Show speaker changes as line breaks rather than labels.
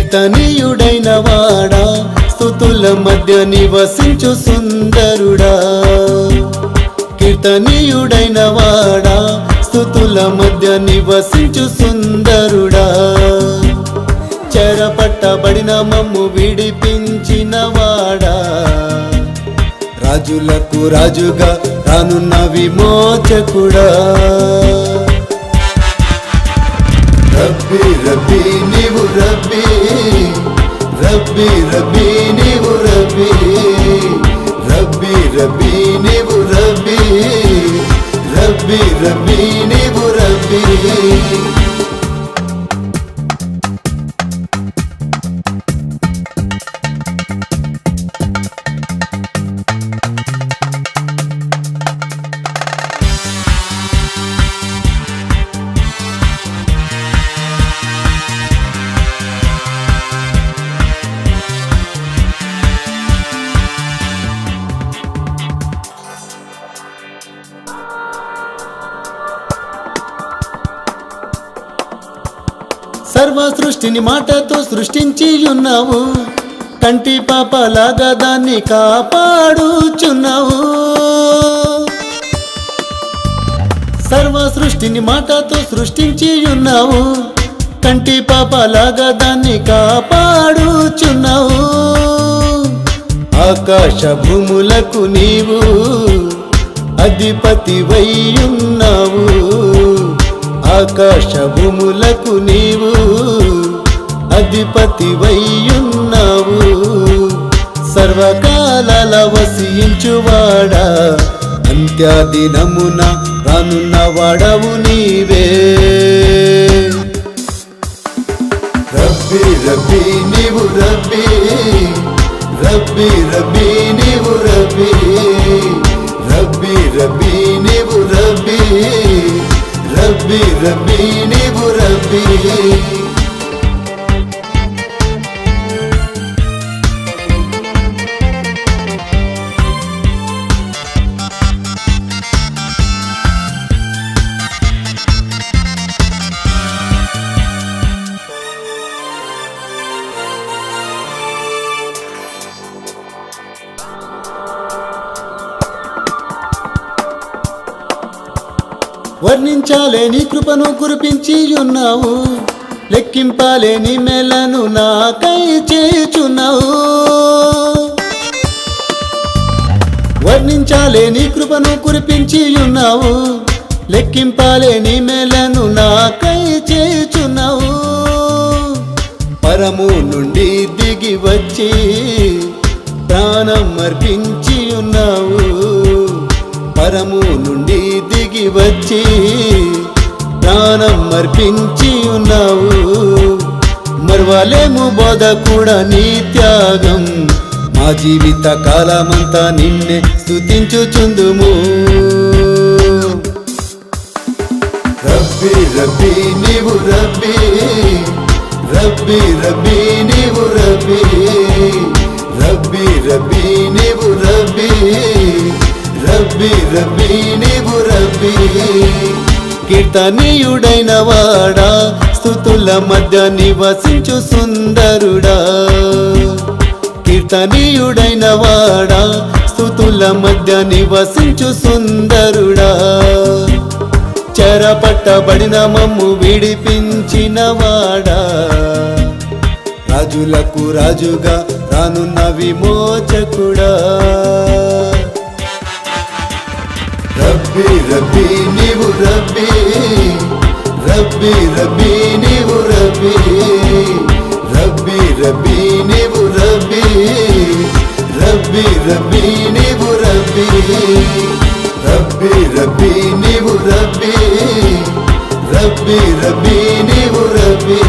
కీర్తనీయుడైన వాడా స్తుతుల మధ్య నివసించు సుందరుడా కీర్తనీయుడైన వాడా స్తుతుల మధ్య నివసించు సుందరుడా చెరపట్టబడిన మమ్ము విడిపించిన వాడా రాజులకు రాజుగా రానున్న విమోచకుడా రబ్బీ రబ్బీ నీవు రబ్బీ రబ్బీ రబ్బీ నీవు రబ్బీ రబ్బీ రబ్బీ నీవు రబ్బీ రబ్బీ రబ్బీ నీవు రబ్బీ సర్వ సృష్టిని మాటతో సృష్టించి ఉన్నావు కంటి పాపలాగా దాన్ని కాపాడుచున్నావు సర్వ సృష్టిని మాటతో సృష్టించి ఉన్నావు కంటి పాపలాగా దాన్ని కాపాడుచున్నావు ఆకాశ భూములకు నీవు అధిపతివై ఉన్నావు ఆకాశ భూములకు నీవు అధిపతివై ఉన్నావు సర్వకాలాల వసించువాడా అంత్యదినమున రానున్న వాడవు నీవే రబ్బీ రబ్బీ నీవు రబ్బీ రబ్బీ రబ్బీ నీవు రబ్బీ రబ్బీ రబ్బీ నీవు రబ్బీ రబ్బీ రబ్బీ నీవు రబ్బీ వర్ణించాలేని కృపను కురిపించి ఉన్నావు లెక్కింపాలేని మేలను నాకై చేయుచున్నావు వర్ణించాలేని కృపను కురిపించి ఉన్నావు లెక్కింపాలేని మేలను నాకై చేయుచున్నావు పరము నుండి దిగి వచ్చి ప్రాణం అర్పించి ఉన్నావు పరము నుండి దిగి వచ్చి ప్రాణం అర్పించి ఉన్నావు మరువలేము బోధ కూడా నీ త్యాగం మా జీవిత కాలమంతా నిన్నే స్తుతించుచుందుము రబ్బీ రబ్బీ నీవు రబ్బీ రబ్బీ రబ్బీ నీవు రబ్బీ రబ్బీ రబ్బీ నీవు రబ్బీ రబ్బీ రబ్బీ నీవు రబ్బీ కీర్తనీయుడైన వాడా స్తుతుల మధ్య నివసించు సుందరుడా కీర్తనీయుడైన వాడా స్తుతుల మధ్య నివసించు సుందరుడా చెరపట్టబడిన మమ్ము విడిపించిన వాడా రాజులకు రాజుగా రానున్న విమోచకుడా రబ్బీ రబ్బీ నీవు రబ్బీ రబ్బీ రబ్బీ నీవు రబ్బీ రబ్బీ రబ్బీ నీవు రబ్బీ రబ్బీ రబ్బీ నీవు రబ్బీ రబ్బీ రబ్బీ నీవు రబ్బీ రబ్బీ రబ్బీ నీవు రబ్బీ